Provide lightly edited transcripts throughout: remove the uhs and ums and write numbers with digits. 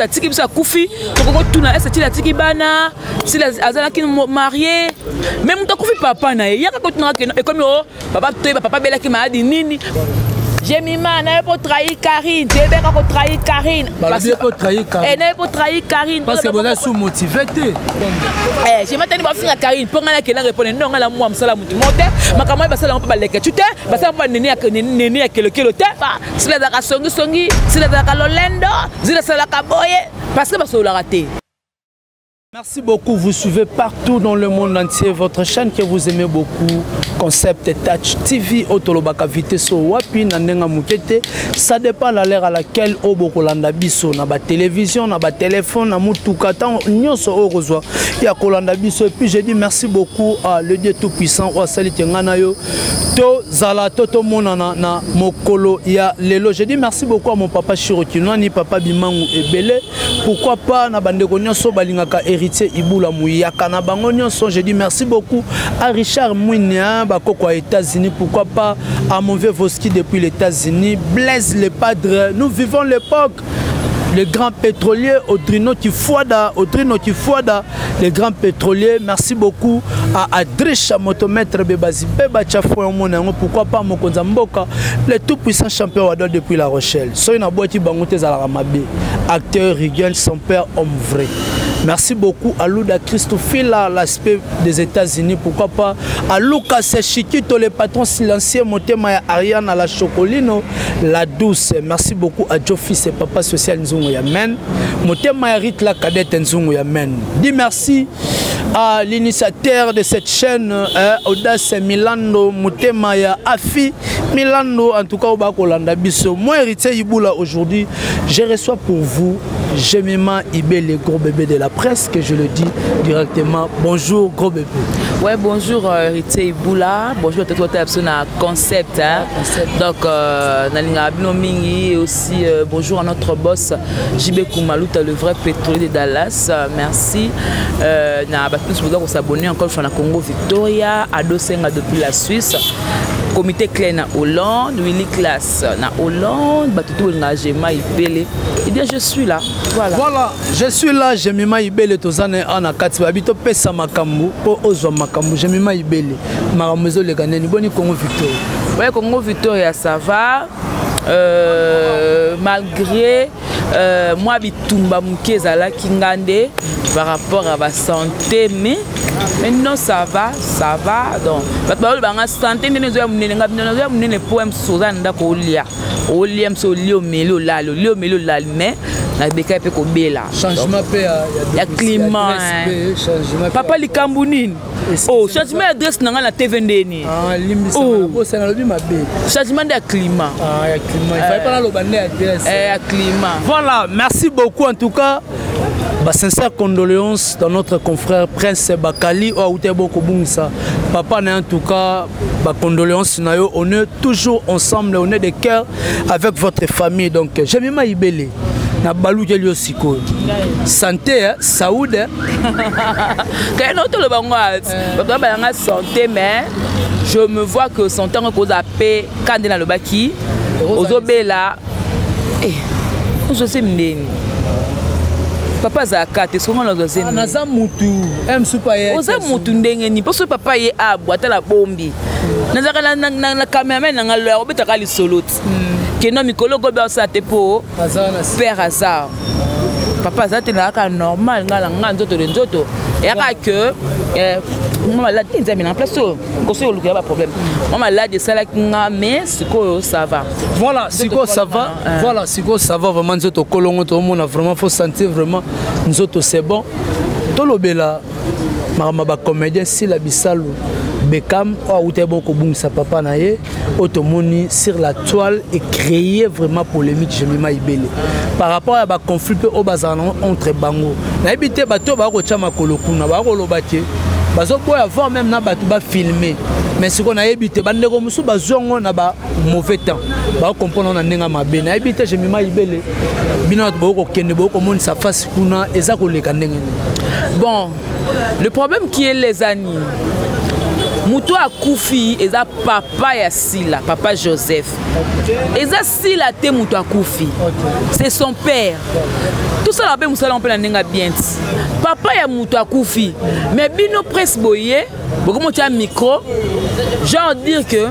moto atiki biso akufi tokoko tuna est il atiki bana s'il azalaki marié même moto akufi papa na ye yaka ko tuna et comme papa toyeba papa belaki maadi nini Jemima n'a pas trahi Karine, Débé n'a pas trahi Karine. Parce que elle n'a pas trahi Karine. Parce que vous êtes sous-motivé. Je m'attendais pas à finir Karine. Pour qu'elle réponde non à la moi, je suis monté. Ma camarade va s'aller pas les tu t'es, va s'aller pas néné à quel si la dara songi, si la dara lolendo, si la sala kaboye, parce que vous l'a raté. Merci beaucoup, vous suivez partout dans le monde entier votre chaîne que vous aimez beaucoup, Concept Touch TV, Otolobaka Viteso Wapi, Nanenga Mukete. Ça dépend de l'heure à laquelle Obokolanda Biso, na ba télévision, na ba téléphone, na Moutoukatan, Nyoso Orozoa, ya Kolanda Biso. Et puis je dis merci beaucoup à le Dieu Tout-Puissant, au Salite Nganayo, To Zala, Toto Monana, na Mokolo, ya Lelo. Je dis merci beaucoup à mon papa Chirokinwani, papa Bimangu Ebele. Pourquoi pas, na Bandeko Nyoso Balingaka héritier Iboula Mouyaka na bango nyonso. Je dis merci beaucoup à Richard Mouinia Bakoko aux États-Unis, pourquoi pas à Monvé Voski depuis les États-Unis, Blaise le Padre. Nous vivons l'époque le grand pétrolier Audrino Tifuada, le grand pétrolier. Merci beaucoup à Adricha Motomètre Bebazi Beba Chafoué Monango, pourquoi pas Mokonza Mboka, le tout puissant champion Wadol depuis La Rochelle. Soy na boîte Bangote Zalaramabe, acteur Rigel, son père homme vrai. Merci beaucoup à Louda Christophila, l'aspect des États-Unis, pourquoi pas à Lucas Chiquito, le patron silencieux, Motema Ariane à la Chocolino, la douce. Merci beaucoup à Joffis et papa social Nzungu Yamen, Motema Rit la cadette Nzungu Yamen. Dis merci à l'initiateur de cette chaîne, Audace Milando, Motema ya Afi Milando, en tout cas au Bakolanda Biso. Moi, héritier Iboula, aujourd'hui, je reçois pour vous Jemima Ibé, le gros bébé de la presse, que je le dis directement. Bonjour, gros bébé. Ouais, bonjour, héritier Iboula. Bonjour, tout le monde à Concept. Hein? Donc, Nalinga Abinomingi et aussi bonjour à notre boss JB Koumalouta, le vrai pétrolier de Dallas. Merci. Na tous vous s'abonner encore sur la Congo Victoria, Ado Senga depuis la Suisse. Comité clé na Hollande, Willy Class na Hollande, Batutu Ngajema Ibele. Eh bien, je suis là. Voilà. Voilà, je suis là. Jemima Ibele tozane ana kati babito pesa makambu po ozwa makambu. Jemima Ibele maramezo le ganeni boni Congo Victoria. Ouais, Congo Victoria ça va. Malgré moi bitumba mukeza kingande par rapport à ma santé, mais non ça va donc la santé ne poème Suzanne mais changement ya climat papa likambunini oh changement adresse na la TV ndeni changement de climat il fallait pas le bander adresse climat. Voilà, merci beaucoup en tout cas. Sincère condoléances dans notre confrère Prince Bakali ou Outebo Kobungsa. Papa n'a en tout cas condoléances. On est toujours ensemble, on est de cœur avec votre famille. Donc Jemima Ibele na balu kelio siko. Santé Saoud. Quand on le bango santé mais je me vois que son temps cause à paix quand dans le baki Ozobela je sais m'neni papa zakate souvent la deuxième naza mutu m super ye oza mutu ndenge ni parce que papa ye abwata la bombi nazaka na cameraman na ngalo obeta ka lisoloti keno mikolo go ba sa te po père hasard papa zate na ka normal ngala nganzoto le nzoto yaka que maman là des amis en place conseil le pas problème maman là de ça là mais siko ça va voilà siko ça va voilà siko ça va vraiment nzoto kolongo to mona vraiment faut sentir vraiment nzoto c'est bon to lobela mama ba comédien si la bisalu Beckham ou Outebo Kobungsa papa na ye otomoni sur la toile et créer vraiment polémique Jemima Ibele par rapport à ba conflit au bazana entre bango na ebité bato ba ko chama kolokuna ba ko lobate bazo ko avant même na bato ba filmer mais ce qu'on a évité bandeko musu bazongo na ba mauvais temps ba comprendre na ndenga mabe na ebité Jemima Ibele bino ba ko kende ba ko moni sa face kuna eza ko leka ndenge. Bon, le problème qui est les amis Moutou a Koufi et ça papa ya Sila, papa Joseph. Et ça Sila te Moutou a Koufi. C'est son père. tout ça là musala on peut na bien papa ya mutu akufi mais bino presse boye beaucoup monter un micro genre dire que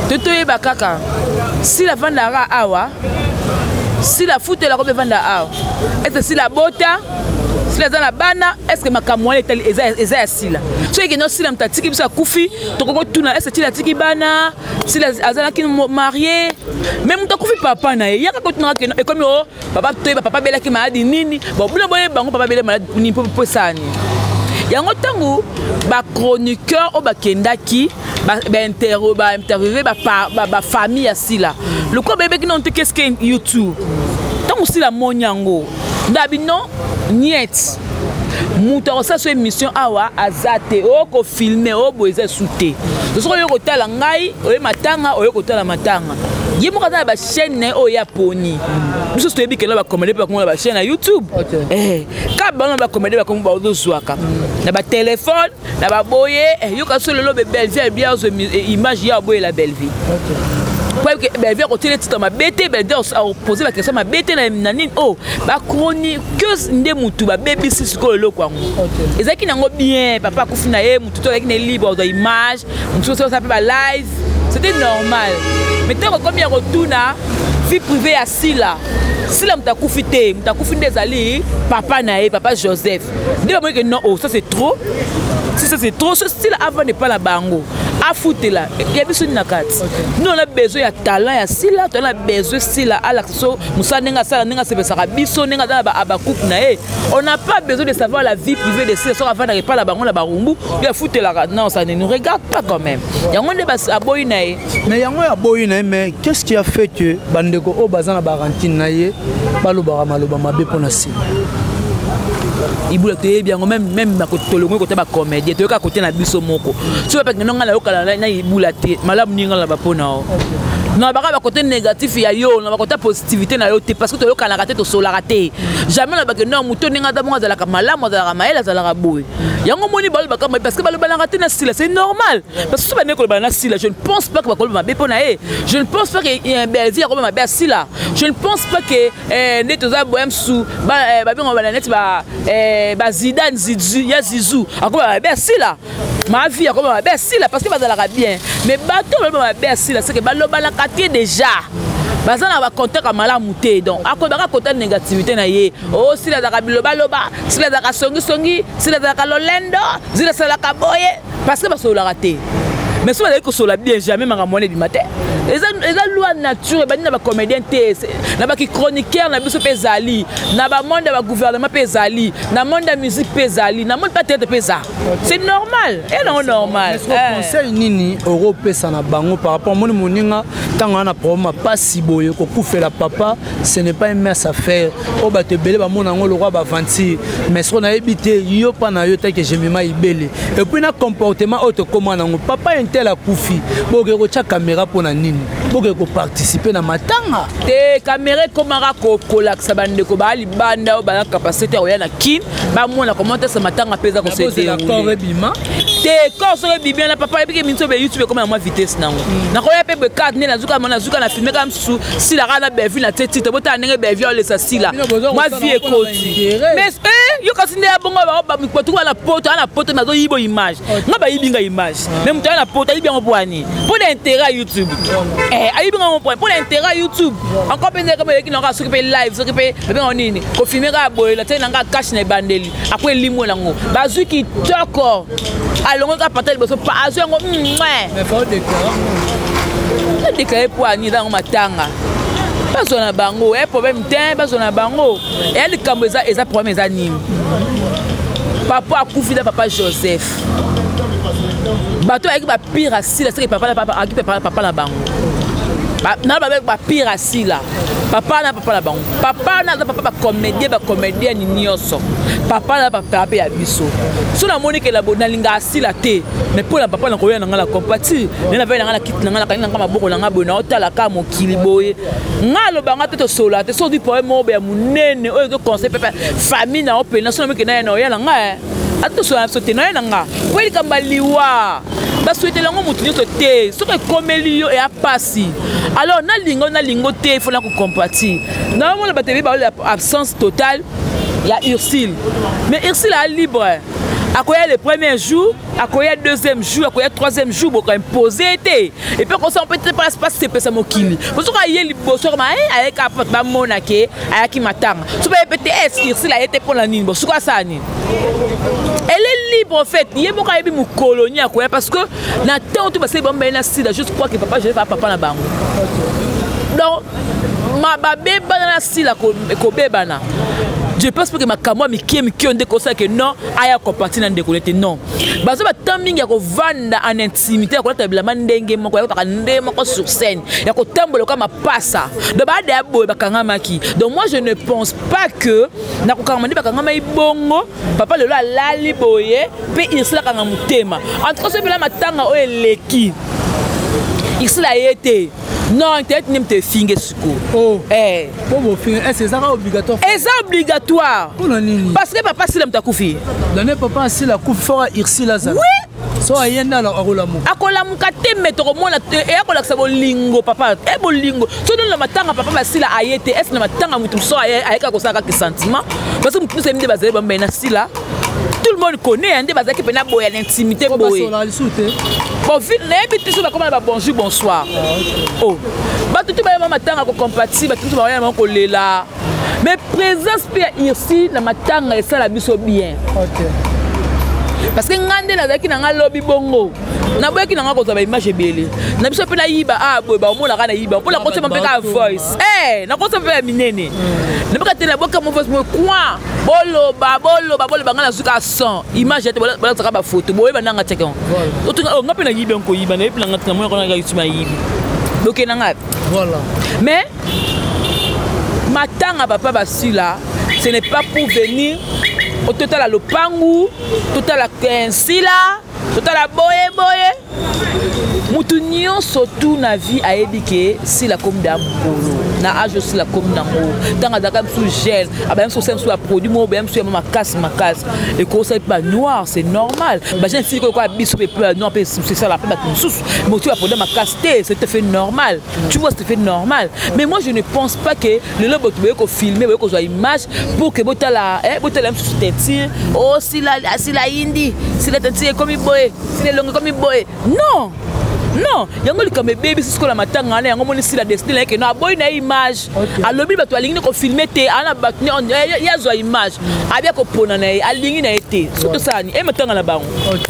toto yeba kaka si la vandara awa si la foot la robe vanda awa est-ce si la bota si la zana bana est-ce que makamwa eza sila so que non si la mtatiki bisa kufi tokoko tuna est-ce que la tiki bana si la azana ki marié même to kufi papa na ye yaka ko tuna ke e comme papa toyeba papa bela ki maadi nini bon bula boye bango papa bela malade ni po sani yango tango ba chroniqueur o ba kendaki ba interviewer ba famille ya sila le quoi bébé qui non te qu'est-ce que YouTube tango sila monyango ndabino niet muta osa so émission awa azate o ko filmer o boza souté to so yo ko tala ngai o matanga o yo ko tala matanga yimo kata ba chaîne o ya poni biso to ebikela ba comédie ba ko ba chaîne na YouTube ka ba ba comédie ba ko ba ozo zwaka na ba téléphone na ba boye yo ka so lelo be belle vie bien zo image ya boye la belle vie ben vient côté titre ma bête ben poser la question ma bête na nini oh ba chroniqueuse nde mutu ba baby si ko lo kwa ezaki nango bien papa kufina ye mutu to ekine libre de image mutu so ça peut ba live c'était normal mais tant comme il retourna vie privée à Sila mtakufite ezali papa na ye papa Joseph nde ba que non oh ça c'est trop si ça c'est trop ce style avant n'est pas la bango à foutre là il y a besoin de carte nous on a besoin de talent ya Sila on a besoin Sila à l'action musa nenga sala nenga se besaka biso nenga za ba coupe na e on n'a pas besoin de savoir la vie privée de Sila so avant de pas la bango la barumbu il foutre là non ça ne nous regarde pas quand même yango nde ba aboyi na e mais yango ya aboyi na mais qu'est-ce qui a fait que bandeko o bazana barantine na ye baloba maloba mabe pona Sila ibula te bien même ma kotolongo côté ba comédie to ka côté na biso moko so pa ngonga la yokala na ibula te malamu ninga la ba pona non ba côté négatif ya yo na ba côté positivité na yo te parce que to yokala raté to sola raté jamais na ba que non muto ninga da monga za la malamu za la maela za la boy yango moni ba parce que ba le raté na Sila c'est normal parce que so ba ne ko ba na Sila je ne pense pas que ba ko ba be pona je ne pense pas que un belle ko ba be Sila je ne pense pas que neto za boem sou ba bingo ba net ba Zidane Zizou ya Zizou akoba ba Sila ma vie akoba ba Sila parce que bazala bien mais bato ba ba Sila c'est que ba lobala katie déjà bazana ba contact ka malamu te donc akoba ka contact négativité na ye oh Sila da biloba loba Sila da songi Sila da lolendo Sila sala ka boye parce que ba so la raté mais si vous avez bien jamais m'a monnaie du matin les loi nature ba na ba comédien te na ba ki chroniqueur na biso pezali na ba monde ba gouvernement pezali na monde de musique pezali na monde pas tête pesa c'est normal et non normal conseil nini européen ça na bango par rapport mon moninga tanga na problème pas si boye ko kufela papa ce n'est pas une mince affaire o ba te belé ba mona ngo le roi ba vanti mais so na ebité yo pa na yo ta que je me ma ibele et puis na comportement auto comment na papa tel a kufi boke ko cha caméra pona nini boke ko participer na matanga te caméra komara ko kolaksa bande ko bali banda o ba capacité o yana kin ba mona comment ça matanga pesa ko c'était d'accord bima te ko so bibia na papa ebike minto be YouTube comme moi vitesse nango na ko ya pe be carte na zuka na filmer comme sous si la rana be vu na tete te bota ndenge be viole sa Sila moi vie ekoti mais yo kasinde ya bongo ba mikotu na poto na zo yibo image ngaba yibinga image même to na poto yibi en boani pour l'intérêt YouTube ayibi ngamo pour l'intérêt YouTube encore penser comme qui n'aura s'occuper live s'occuper be nini ko filmer ka boye la tena nga cash na bandeli après limo nango bazuki toko alongo ka patel boso pa azu ngo mais faut déclarer pour ani dans matanga bazo na bango problème temps bazo na bango et les kamboza eza problème eza nini papa akufi da papa Joseph bato avec ba pire à Sila c'est que papa la bango na ba pire à Sila papa na papa la bango papa na papa comédien ni nyoso papa na papa pe ya biso so na monique la bonalinga Sila te mais pour la papa na ko yana ngala compati na veille ngala kit ngala kanina ngama boko ngaba bona otala ka mokili boye ngalo banga te to sola te so di poème mo be munene o to conseil papa famille na opena so na mike na yana yana nga ato so na so te na yana nga weli kamba liwa basouhaiter lango mutu nyonso te soki ekomeli yo eya pasi alors na lingo te il faut na kocompatir naomona bato ebi baolela absence totale ya Ursule mais Ursule a libre akoya le premier jour akoya deuxième jour akoya troisième jour boko imposé été et puis on peut pas passer pesa mokili parce que aye liboso ma aye ka ba mona ke ayaki matanga so ba peut-être Ursule a été pour la nini boso quoi ça ni elle est libre en fait yé boka yebi mu colonie akoya parce que na temps tout passer bon ben na sida juste crois que papa je vais faire papa na bango donc ma babé bana sila ko bebana. Je pense que ma caméra qui on déconseille que non aya compati na déconnecter non bazo ba timing ya ko vanda en intimité ya ko tabla ndenge moko ya ko ndenge moko sur scène ya ko tambola comme passa de ba de boy bakanga maki donc moi je ne pense pas que na ko kanga mandi bakanga mai bongo papa lelo alali boye pe isla kanga mutema en tout cas c'est la matanga o eleki isla yete non, tu n'aimes te finger suko. Oh. Eh. Bon, finger. Est-ce que c'est obligatoire? C'est obligatoire. Parce que papa si l'aime ta koufi. Donner papa si la koufi fera irsi la zone. Oui. So ayenda la akolamu. Akolamu kate metro mona et akolak sa bolingo papa. E bolingo. So don la matanga papa basila ayete. Est-ce la matanga mutu so ayeka ko saka ke sentiment. Parce que mutu se minde bazé ba mena sila. Tout le monde connaît hein des bazé qui pena boya l'intimité boye. Bon, n'habite sur comment va bonjour bonsoir. Oh. Ba tout ba matanga ko compatible, tout ba ya ko lela. Mais présence ici na matanga et ça la biso bien. OK. Parce que ngande na zaki na lobby bongo. Na boya ki na ko za ba image belé. Na biso pe na yiba boy ba mo la kana yiba. Pour la ko mpe ka voice. Eh, na ko se pe minene. Na ba ka tena boka mo voice mo quoi. Bolo ba ngana suka 100. Image ete bola tsaka ba photo. Boye ba nanga check on. Otunga o ngape na yiba nko yiba na epla ngata mo ko na ga yutuma yibi. Donc na ngata. Voilà. Mais matanga papa basila, ce n'est pas pour venir au total à lopangu, total à kensila, total à boye. Moutounion surtout na vie a éduqué si la comme d'abolo na âge aussi la comme nango dans la dame sous gel ah ben sur scène sur produit moi ben sur ma casse et qu'on c'est pas noir c'est normal bah j'ai fille quoi biso peu non c'est ça la peine sous moi tu as pour ma casse c'est fait normal tu vois c'est fait normal mais moi je ne pense pas que le lobo tu veux qu'on filmer qu'on soit image pour que botala botala sous tête oh si la indi si la tête comme boy si les longues comme boy non non, yango li comme bébé c'est ce que la matanga na yango moni si la destinée que na boy na image alobi bato alingi ko filmer te ana batni on ya zo image abia ko pona na alingi na été surtout ça ni e matanga na bango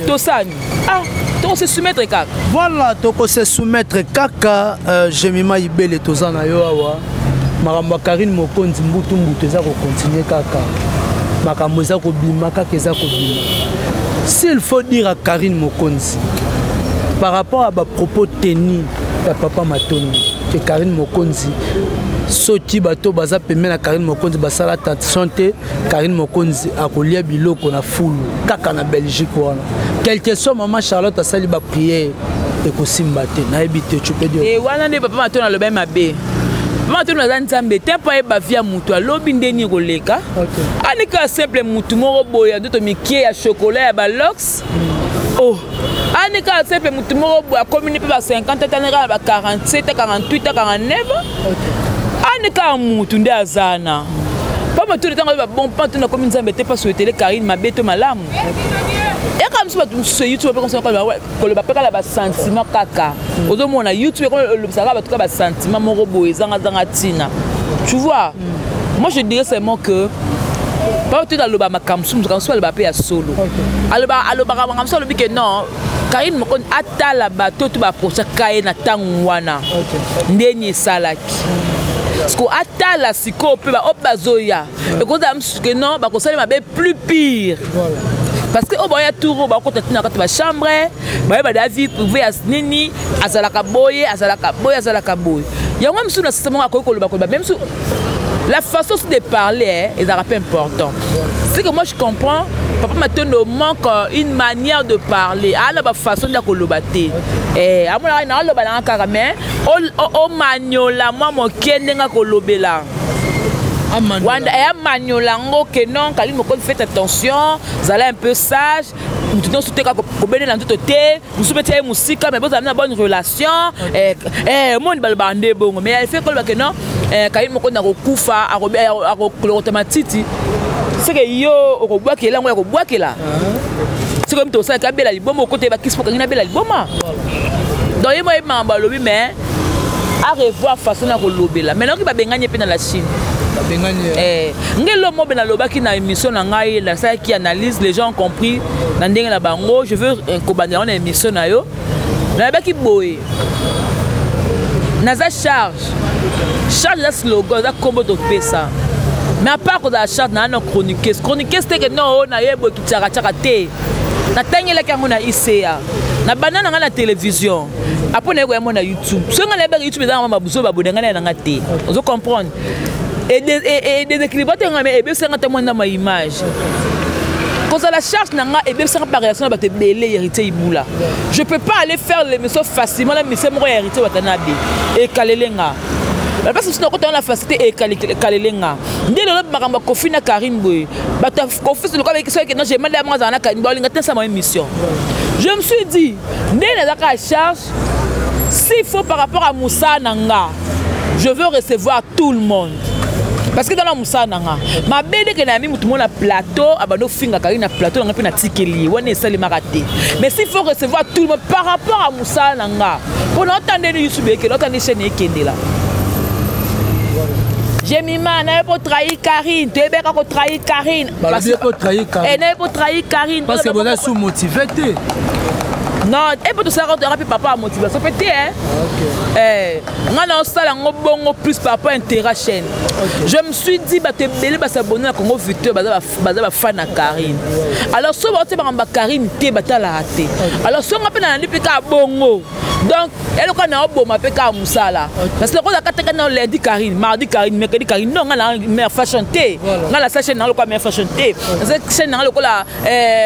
to ça ni ah to se soumettre kaka voilà to ko se soumettre kaka Jemima Ibele tozana yo awa makamba Karine Mokonzi mbutu eza ko continuer kaka makambo eza ko bima kaka eza ko bima s'il faut dire à Karine Mokonzi par rapport à ma propos tenus à papa Matoni que Karine Mokonzi soti bato baza pemé na Karine Mokonzi basala santé Karine Mokonzi akolia biloko na fulu kaka na Belgique wana quelque soit maman Charlotte asali ba prière et ko simba te na ebité tu peux dire et wana ne papa Matoni na lobe mabe papa Matoni na nzambe te pa e ba via mutu alobi ndeni koleka anika simple mutu moko boya ndoto mikie ya chocolat ya ba lox oh anika simple mutu moko a communiqué ba 50 tanera ba 47 48 49 anika mutu nde azana papa tout le temps ba bon pas na comme nzambe te pas souhaiter Karine mabeto malamu et comme ça tu sur YouTube comme ça ko le ba peka ba sentiment kaka ozo mona YouTube ko le saka ba tout ba sentiment moko boye zanga tina tu vois moi je dirais seulement que pas tout dans le bas makamsum quand soit le bas à solo alors makamsum le dit que non Karine Mokonzi atala bato tout ba procha kaye na tangwana ndeni salaki parce que atala siko pe ba obazoya et ko da que non ba ko sala mabe plus pire parce que oboya touro ba ko tatina ka ba chambre ba da vie privée as nini azalaka boye yango msu na système ko ko ba même sous la façon de parler est un peu important. C'est que moi je comprends, papa maintenant manque une manière de parler. À la façon de kolobate. Et à mon avis, na lo bana karame, o maniola moi mon kendenga kolobela. Wanda e maniola ngo que non, Karine Mokonzi fait attention, vous allez un peu sage. mutu nyonso te kaka kobelela nzoto te mosusu mpe tia ye mosika mais bozala na bonne relation omoni balobaka nde bongo mais efe kolobake non kayi moko na kokufa akolokota matiti seke yo okobwakela yango ya kobwakela seke mito osalaka abela liboma okote bakisi mpo kangi na bela liboma donc ye moye mamba balobi mais à revoir façon na kolobela maintenant ki babengani mpe na la Chine ngelo mo bena lobaki na émission na ngai la ça qui analyse les gens ont compris na ndenge na bango je veux kobandela na émission na yo na baki boye naza charge da slogan da kombo to pesa mais à part que la charge na na chroniqueuse te que non na yebo ki tsaka te na tangela kango na ICA na banana nga na télévision après na yego na YouTube so nga na ba YouTube za mabuzo babonanga na nga te vous comprendre et des équilibres mais et bien moi na ma image quand la charge nanga et bien ça par réaction ba te belé hérité ibula je peux pas aller faire l'émission facilement la mission mo hérité watanabe et kalelenga parce que sinon quand on a facilité et kalelenga ndelo lo bakamba kofi na Karim boy ba ta kofi le ko avec ça que non j'ai demandé à moi na Karim boy linga ça ma émission je me suis dit ndelo la charge s'il faut par rapport à Moussa Nanga je veux recevoir tout le monde parce que dans la Moussa Nanga ma belle que na mi tout le monde na plateau abando finga kari na plateau nga pe na tikeli wana esali maraté mais s'il faut recevoir tout le monde par rapport à Moussa Nanga pour entendre ni YouTube que l'entendre chaîne ekende là j'ai mis man pour trahir Karine tu es bien qu'on trahir Karine parce que pour trahir Karine et pour trahir Karine parce que vous êtes sous motivé. Non, et pour tout ça, on rapide papa à motivation. Peut-être, hein? Ok. On a ça, on plus par rapport à intérêt chaîne. Je me suis dit, bah, tu es belé, bah, s'abonner à Congo Victor, bah, fan à Karine. Alors, si on va en Karine, tu es battu à la raté. Alors, si on va dans l'IPK Bongo, donc, elle a un bon mapeka à Moussa là. Parce que le rôle de la lundi Karine, mardi Karine, mercredi Karine, non, on a la meilleure fashion thé. On a la chaîne, on a la meilleure fashion thé. Cette chaîne, on a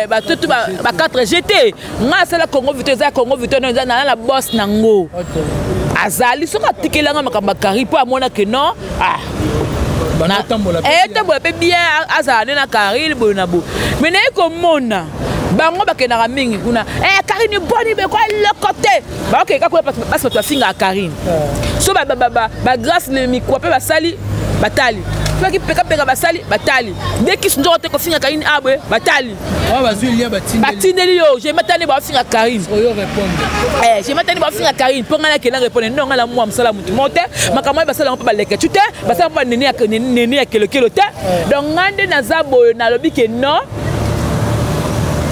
la tout, bah, 4 GT. On a celle Congo Victor, on a la boss nango. Azali, si on a tiqué là, on a Karine, pour moi, que non. Ah. Bien, Azali, na Karine, bonabo. Mais n'est comme mona. Bango bakena mingi kuna Karine boni be kwa le côté ba OK ka parce que tu finga Karine so ba grâce le micro pe basali batali tu qui peka basali batali dès qu'ils sont te ko finga Karine abwe batali bazui lien batindeli yo je matani ba finga Karine yo répondre je matani ba finga Karine pour ngala kela répondre non ngala moi msala mutu monte makamwa basala on pa leke tu te basala pa neni ya kelo te donc ngande na zabo na lobi ke non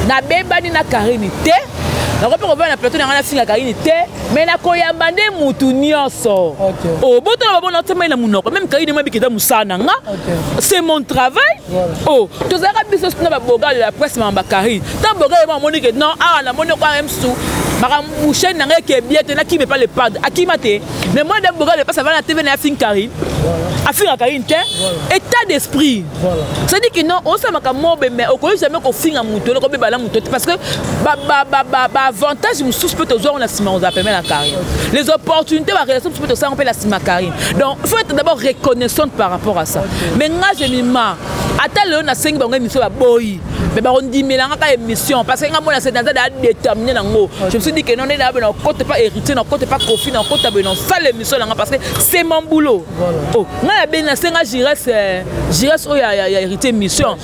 na bebani na Karine te na ko pe na plateau na finga Karine te mais na ko yamba nde mutu nyonso oh boto na babona tema na munoko même Karine mabiki da musana nga c'est mon travail oh to zaka biso na baboga de la presse mamba Karine tant boga e moni que non ah na moni ko amsu mara mouchen na ke bien te na qui me pas le pad akimate mais moi de boga le passe avant la TV na finga Karine a finga Karine te état d'esprit ça dit que non on sa makamobe mais au ko jamais ko finga mutu ko beba la mutu parce que avantage nous peut toujours on a ciment on appelle la Karine les opportunités la relation peut ça on peut la ciment Karine donc il faut être d'abord reconnaissante par rapport à ça mais moi j'ai mis ma attends le na 5 bango émission la boy mais on dit mais là ka émission parce que moi c'est dans ça déterminer nango je me suis dit que non on est là on compte pas hériter on compte pas profit on compte non ça l'émission là parce que c'est mon boulot oh moi ben na 5 j'irai oh ya hériter mission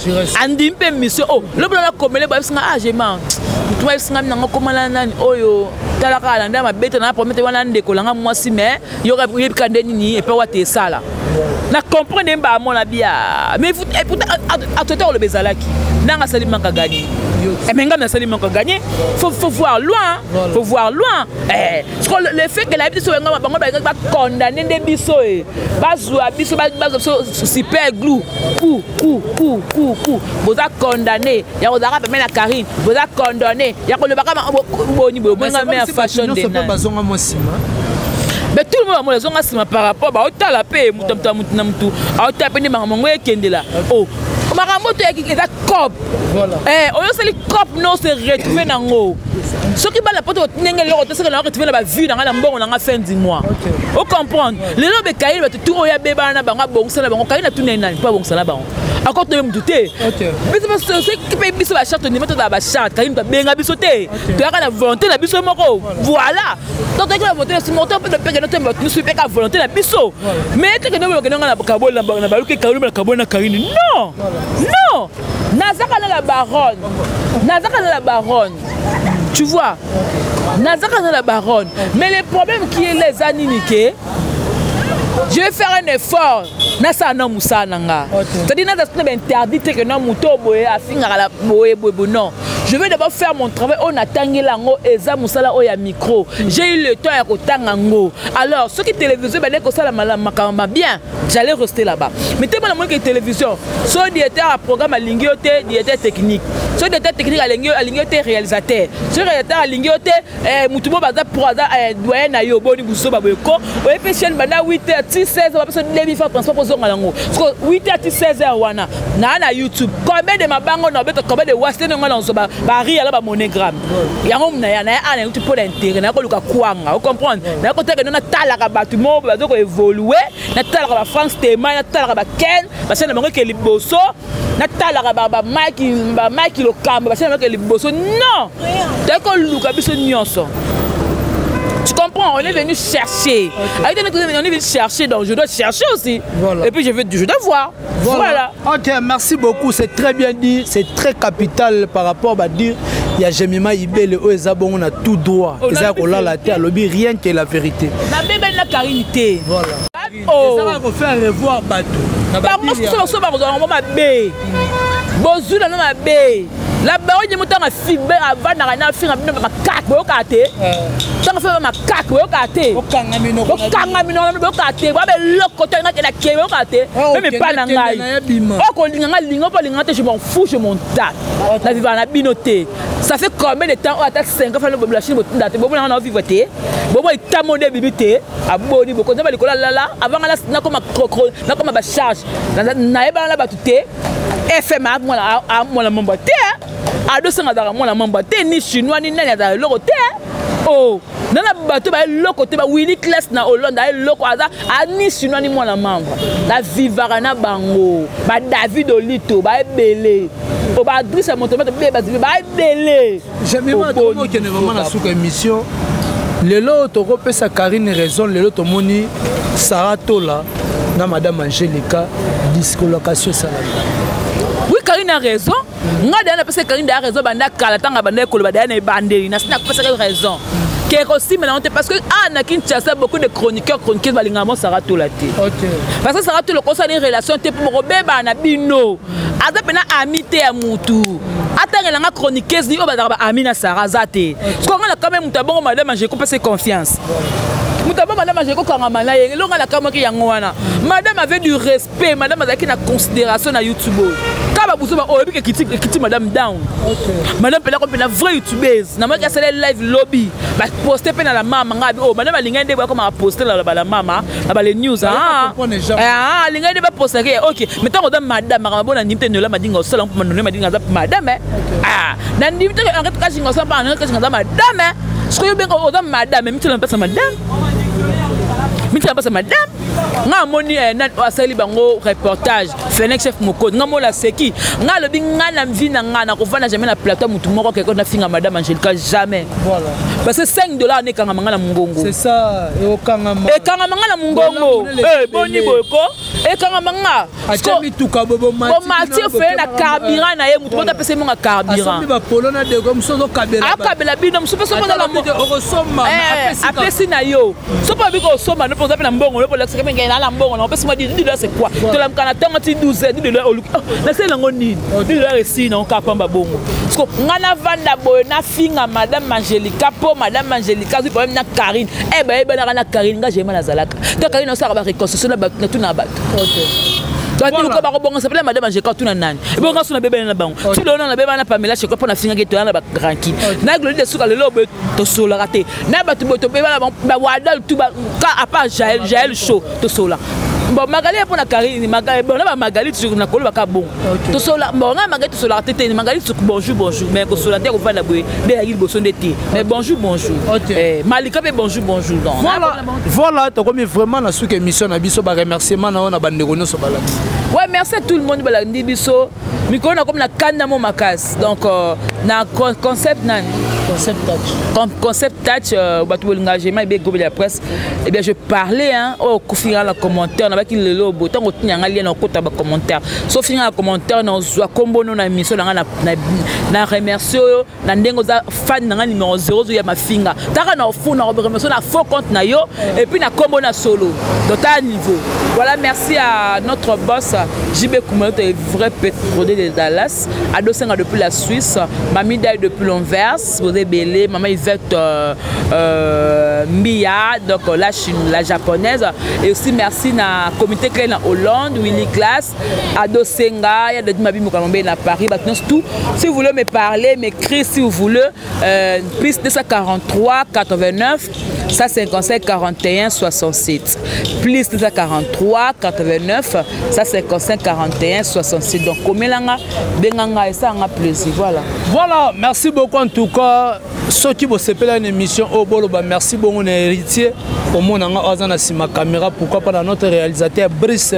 andi mpe mission oh le blanc comme les parce que ah j'ai man toi est-ce que nango komala nani oyo talaka la ndama bete na promettre wana ndeko langa mwasi mais y aurait pu kande nini et pas wate ça là na comprendre mba mon bia mais et pourtant à tout le bezalaki nanga sali manka gagner et même na sali manka gagner faut voir loin faut voir loin le fait que la vie soit ngama bango ba condamner des biso e bazwa biso ba super glue coup boza condamner ya ozaka pe na Karine boza condamner ya ko le baka boni bo nga mais fashion de na mais tout le monde a raison par rapport à la paix mutu na mutu a tapé ni mango ekendela oh makambo to eza cop oyo sali cop non se retrouver nango soki bala poto ndenge loko to seka na retrouver na ba vie na mbongo na fin du mois o comprendre lelo be kayi ba tout oya beba na bango bongisa na bango kayi na tout nena pas bongisa na bango encore to même douter biso parce que qui paye biso la charte ni mettre dans la charte kayi to benga biso te to ya na volonté na biso moko voilà donc la volonté c'est monter peut de pega notre nous suivre ka volonté na biso mais que nous que na kabola na baluke kabola na kabola na karini non non nazaka na la baronne tu vois nazaka na la baronne mais le problème qui est les aniniqués je vais faire un effort nasa na musa nanga c'est-à-dire nasa na interdit que na muto boye afinga la boye non je vais d'abord faire mon travail on attendait lango eza musala o ya micro j'ai eu le temps ya kotanga ngo alors ce qui télévision ben ko sala makamba bien j'allais rester là-bas mais tellement moins que télévision so directeur à programme à lingioté directeur technique so directeur technique à lingioté réalisateur so réalisateur à lingioté mutubo baza pour aza doyen na yo boni buso baboyeko o epesian banda 8h 16h ba personne lebi faire transport pour zonga lango 8h 16h wana na YouTube combien de mabango na beto combien de wasle ngo na zoba bari ala ba monogramme yango mna ya na ana YouTube pour l'intérêt na ko luka kwanga vous comprendre na ko teke na tala ka batu mo ba zo ko évoluer na tala ka France Tema na tala ka Ken ba sena bango ke liboso na tala ka ba Mike lo kamba ba sena bango ke liboso non teko luka biso nyonso. Tu comprends, on est venu chercher. On est venu chercher, donc je dois chercher aussi. Voilà. Et puis je dois voir. Voilà. Ok, merci beaucoup. C'est très bien dit. C'est très capital par rapport à dire il y a Jemima Ibele, on a tout droit. Rien que la vérité. La carité. Voilà. Oh. Ça va faire revoir Batou. Par contre, la baronne de montant à fibre avant na fin na makak bo kate tant fait makak bo kate o kangamino bo kate ba be lokoto na kela ke bo kate même pas na ngai o ko linga linga po linga te je m'en fous je m'en tape la vivre na binoté ça fait combien de temps on attaque 5 fois le la Chine bo bo na vivre te bo bo itamode bibité abodi bo ko na ba likola lala avant na comme crocro na comme ba charge na eba na batute FMA moi la mamboté à 200 $ moi la mamboté ni chinois ni nani à l'autre oh nana bateau ba l'autre côté ba Willy Class na Hollande a l'autre à ni chinois ni moi la membre la Vivarana Bango ba David Olito ba Belé o ba Driss Montomètre ba Belé jamais pas trop que ne vraiment na sous émission le lot to pesa Karine raison le lot to moni Sarah Tola na madame Angelica discolocation salariale. Oui, Karine a raison. Nga dana parce que Karine a raison banda kala tanga banda ko ba dana banderi na sina parce que raison. Qu'est aussi maintenant parce que na Kinshasa beaucoup de chroniqueurs balingamo Sarah Tola te. OK. Parce que Sarah Tola concerne une relation te pour beba na bino. Aza pena amité ya mutu. Attends la chroniqueuse ni obada amina Sarah zate. Parce qu'on a quand même mutabongo madame j'ai coupé confiance. Madame j'ai madame avait du respect, madame avait une considération à YouTube. Madame down. Madame est une vraie youtubeuse. N'a pas qu'à live lobby. Poster dans la maman. Oh madame a l'ingénieur de comment poster la maman. Les news. Ah l'ingénieur de poster. Ok. Maintenant on donne madame. Madame n'importe ne la madame au salon pour me donner madame. Ah. N'importe en fait quand je ne sais pas en fait madame. Ce que je bien on donne madame. Mais tu l'empêches madame. Miti abasa madame nga moni na asali bango reportage Fenix chef moko nga mola seki nga lobi nga na mvina nga na kovana jamais na plateau mutu moko ke na finga madame Angelica jamais voilà parce que 5 $ ne kanga manga na mungongo c'est ça e okanga manga na mungongo boni boko e kanga manga achami tuka bobo mati fe na carburant na ye mutu bota pese monga carburant ba polona de comme sozo kabela akabela bino musu pese monga la mo okosoma apesi na yo so pa biko soma pour ça mbongo le pour l'expliquer mais na mbongo on peut se dire $10 c'est quoi to la mkana tango ti 12 $10 oluki na c'est lango nini $10 ici na ka pamba bongo parce que ngana vanda boy na finga madame Angelica po madame Angelica du problème na Karine na Karine nga jema na zalaka to Karine on sa ba reconstruction na tout na bat OK donc il ko ba s'appelle madame Angelica tout na nani et bon ngaso na bébé na bango tu le na bébé na Pamela chez ko na finga ke to na ba tranquille na glori de suka le lobe to solo raté na ba to bébé ba wadal tout ba à part Jaël chaud to sola bon Magali pour la Karine Magali bon là Magali tu na kolo baka bon to sola bon na Magali to sola tete Magali tu bonjour mais ko sola te ko fa na boye be ya boso ndete mais bonjour Malika be bonjour donc voilà to comme vraiment na sous émission na biso ba remerciement na bandeko no so bala ouais merci à tout le monde bala ndi biso miko na comme na kanda mo makas donc na concept touch batu engagement be go la presse et bien je parlais hein au finir la commentaire na ba ki lelo botan ko tinyanga lien na kota ba commentaire so finir la commentaire na zwa kombo no na émission na remercier na ndengo za fan na numéro 0 ya mafinga taka na funa remercier na faux compte na yo et puis na kombo na solo donc à niveau voilà merci à notre boss JB Koumato vrai pétrolier de Dallas Adosenga depuis la Suisse Mamie Day depuis l'Anvers vous êtes belé maman Yvette Mia donc la Chine la japonaise et aussi merci na comité clé na Hollande Willy Class Adosenga il y a de Mabi Mokalombe na Paris maintenant tout si vous voulez me parler m'écrire si vous voulez plus 243 89 155 41 67 plus 243 89 155 41 67 donc comme là benganga et ça a plaisir voilà merci beaucoup en tout cas ceux qui vont s'appeler une émission au boloba merci beaucoup mon héritier au monde on a ma caméra pourquoi pas notre réalisateur Brice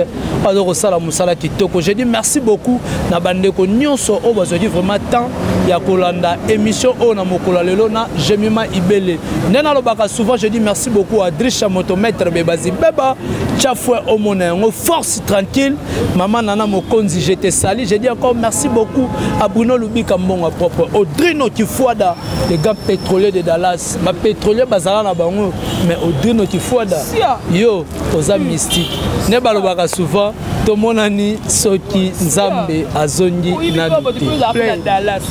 alors ça la musala kitoko je dis merci beaucoup na bandeko nyonso o bazodi vraiment temps ya kolanda émission o na mokola lelo na Jemima Ibele nena lobaka souvent je dis merci beaucoup à Drisha Motomètre Bebazi Beba Chafoué au monengo force tranquille maman nana mokonzi je te sali je dis encore merci beaucoup à Bruno Lubika Mbonga propre Audrino Kifuada les gars pétroliers de Dallas ma pétrolier bazala na bango mais Audrino Kifuada yo oza mystique ne balobaka souvent to monani soki nzambe azongi na Dallas